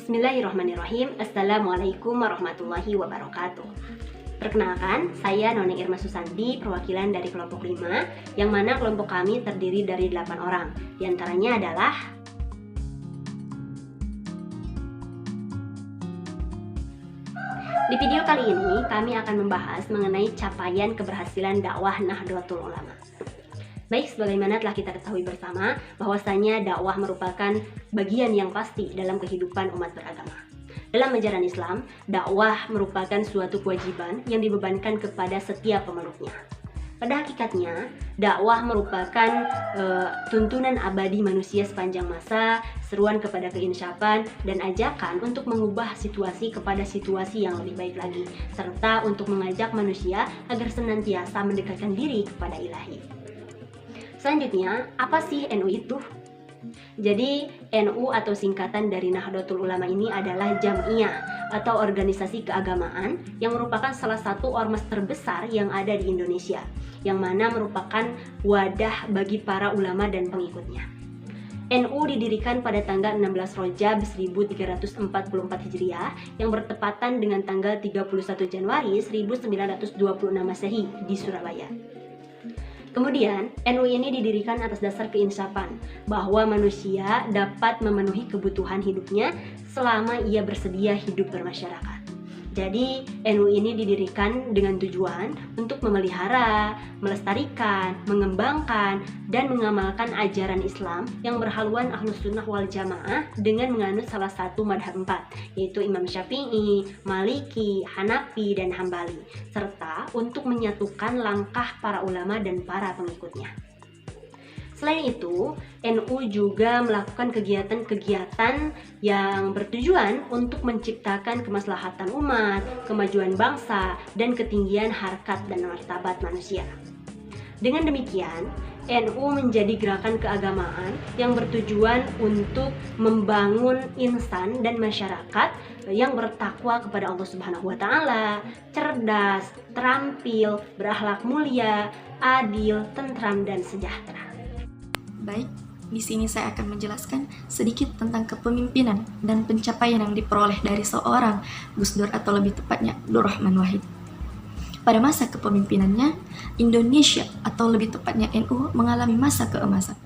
Bismillahirrahmanirrahim. Assalamualaikum warahmatullahi wabarakatuh. Perkenalkan, saya Nona Irma Susanti, perwakilan dari kelompok 5, yang mana kelompok kami terdiri dari 8 orang. Di antaranya adalah di video kali ini, kami akan membahas mengenai capaian keberhasilan dakwah Nahdlatul Ulama. Baik, sebagaimana telah kita ketahui bersama, bahwasanya dakwah merupakan bagian yang pasti dalam kehidupan umat beragama. Dalam ajaran Islam, dakwah merupakan suatu kewajiban yang dibebankan kepada setiap pemeluknya. Pada hakikatnya, dakwah merupakan tuntunan abadi manusia sepanjang masa, seruan kepada keinsyafan, dan ajakan untuk mengubah situasi kepada situasi yang lebih baik lagi, serta untuk mengajak manusia agar senantiasa mendekatkan diri kepada Ilahi. Selanjutnya, apa sih NU itu? Jadi, NU atau singkatan dari Nahdlatul Ulama ini adalah Jam'iyah atau organisasi keagamaan yang merupakan salah satu ormas terbesar yang ada di Indonesia, yang mana merupakan wadah bagi para ulama dan pengikutnya. NU didirikan pada tanggal 16 Rajab 1344 Hijriah yang bertepatan dengan tanggal 31 Januari 1926 Masehi di Surabaya. Kemudian, NU ini didirikan atas dasar keinsafan bahwa manusia dapat memenuhi kebutuhan hidupnya selama ia bersedia hidup bermasyarakat. Jadi, NU ini didirikan dengan tujuan untuk memelihara, melestarikan, mengembangkan, dan mengamalkan ajaran Islam yang berhaluan Ahlus Sunnah wal Jamaah dengan menganut salah satu madhab 4, yaitu Imam Syafi'i, Maliki, Hanafi, dan Hambali, serta untuk menyatukan langkah para ulama dan para pengikutnya. Selain itu, NU juga melakukan kegiatan-kegiatan yang bertujuan untuk menciptakan kemaslahatan umat, kemajuan bangsa, dan ketinggian harkat dan martabat manusia. Dengan demikian, NU menjadi gerakan keagamaan yang bertujuan untuk membangun insan dan masyarakat yang bertakwa kepada Allah Subhanahu wa Ta'ala, cerdas, terampil, berakhlak mulia, adil, tentram, dan sejahtera. Baik, di sini saya akan menjelaskan sedikit tentang kepemimpinan dan pencapaian yang diperoleh dari seorang Gus Dur atau lebih tepatnya Abdur Rahman Wahid. Pada masa kepemimpinannya, Indonesia atau lebih tepatnya NU mengalami masa keemasan,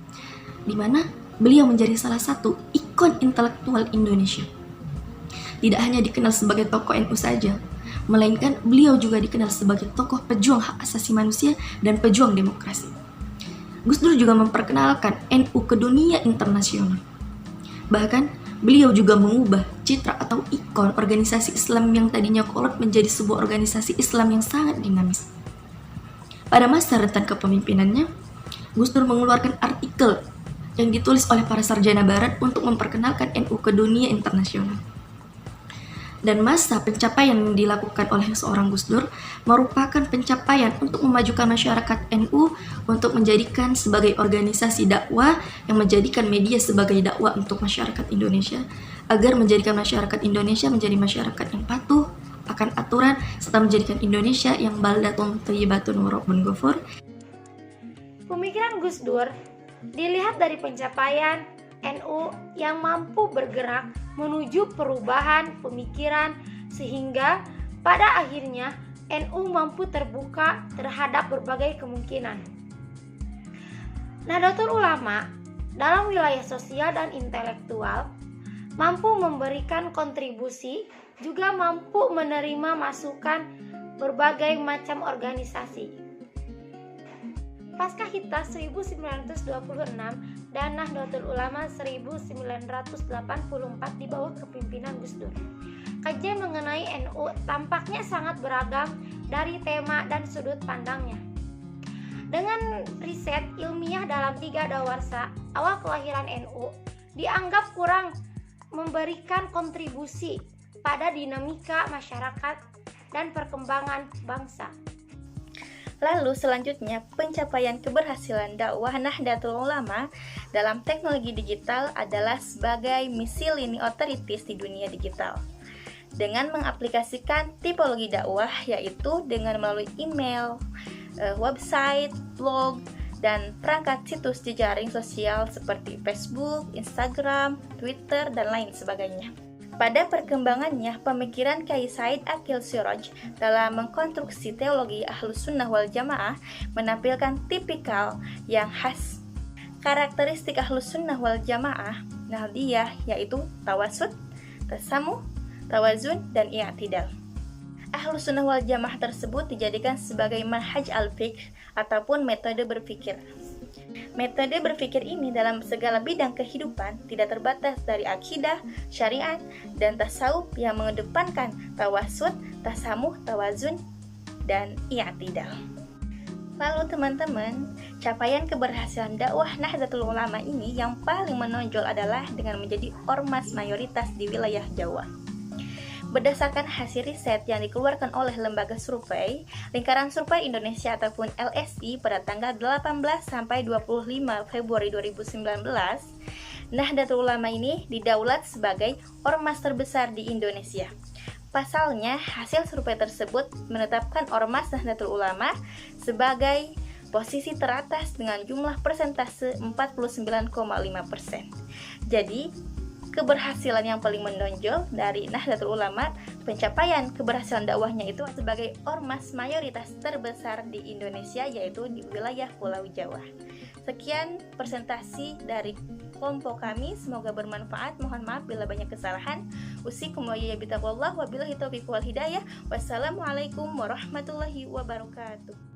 di mana beliau menjadi salah satu ikon intelektual Indonesia. Tidak hanya dikenal sebagai tokoh NU saja, melainkan beliau juga dikenal sebagai tokoh pejuang hak asasi manusia dan pejuang demokrasi. Gus Dur juga memperkenalkan NU ke dunia internasional. Bahkan, beliau juga mengubah citra atau ikon organisasi Islam yang tadinya kolot menjadi sebuah organisasi Islam yang sangat dinamis. Pada masa rentan kepemimpinannya, Gus Dur mengeluarkan artikel yang ditulis oleh para sarjana barat untuk memperkenalkan NU ke dunia internasional. Dan masa pencapaian yang dilakukan oleh seorang Gus Dur merupakan pencapaian untuk memajukan masyarakat NU untuk menjadikan sebagai organisasi dakwah yang menjadikan media sebagai dakwah untuk masyarakat Indonesia agar menjadikan masyarakat Indonesia menjadi masyarakat yang patuh akan aturan serta menjadikan Indonesia yang baldatun thayyibatun wa rabbun ghafur. Pemikiran Gus Dur dilihat dari pencapaian NU yang mampu bergerak menuju perubahan pemikiran sehingga pada akhirnya NU mampu terbuka terhadap berbagai kemungkinan. Nahdlatul Ulama dalam wilayah sosial dan intelektual mampu memberikan kontribusi, juga mampu menerima masukan berbagai macam organisasi. Pasca Hitas 1926 dan Nahdlatul Ulama 1984 di bawah kepemimpinan Gus Dur. Kajian mengenai NU tampaknya sangat beragam dari tema dan sudut pandangnya. Dengan riset ilmiah dalam 3 dawarsa awal kelahiran NU dianggap kurang memberikan kontribusi pada dinamika masyarakat dan perkembangan bangsa. Lalu selanjutnya, pencapaian keberhasilan dakwah Nahdlatul Ulama dalam teknologi digital adalah sebagai misi leading authorities di dunia digital. Dengan mengaplikasikan tipologi dakwah, yaitu dengan melalui email, website, blog, dan perangkat situs jejaring sosial seperti Facebook, Instagram, Twitter, dan lain sebagainya. Pada perkembangannya, pemikiran Kiai Said Aqil Siraj dalam mengkonstruksi teologi Ahlus Sunnah wal Jamaah menampilkan tipikal yang khas. Karakteristik Ahlus Sunnah wal Jamaah nahdiyah yaitu tawasud, tasamuh, tawazun, dan i'tidal. Ahlus Sunnah wal Jamaah tersebut dijadikan sebagai manhaj al-fiqh ataupun metode berpikir. Metode berpikir ini dalam segala bidang kehidupan tidak terbatas dari akidah, syariat, dan tasawuf yang mengedepankan tawasud, tasamuh, tawazun, dan i'tidal. Lalu teman-teman, capaian keberhasilan dakwah Nahdlatul Ulama ini yang paling menonjol adalah dengan menjadi ormas mayoritas di wilayah Jawa. Berdasarkan hasil riset yang dikeluarkan oleh lembaga survei, Lingkaran Survei Indonesia ataupun LSI pada tanggal 18 sampai 25 Februari 2019, Nahdlatul Ulama ini didaulat sebagai ormas terbesar di Indonesia. Pasalnya, hasil survei tersebut menetapkan ormas Nahdlatul Ulama sebagai posisi teratas dengan jumlah persentase 49,5%. Jadi, keberhasilan yang paling menonjol dari Nahdlatul Ulama, pencapaian keberhasilan dakwahnya itu sebagai ormas mayoritas terbesar di Indonesia, yaitu di wilayah Pulau Jawa. Sekian presentasi dari kelompok kami, semoga bermanfaat. Mohon maaf bila banyak kesalahan. Usikum wa iyyakum bittaqwallah, wabillahi taufiq wal hidayah. Wassalamualaikum warahmatullahi wabarakatuh.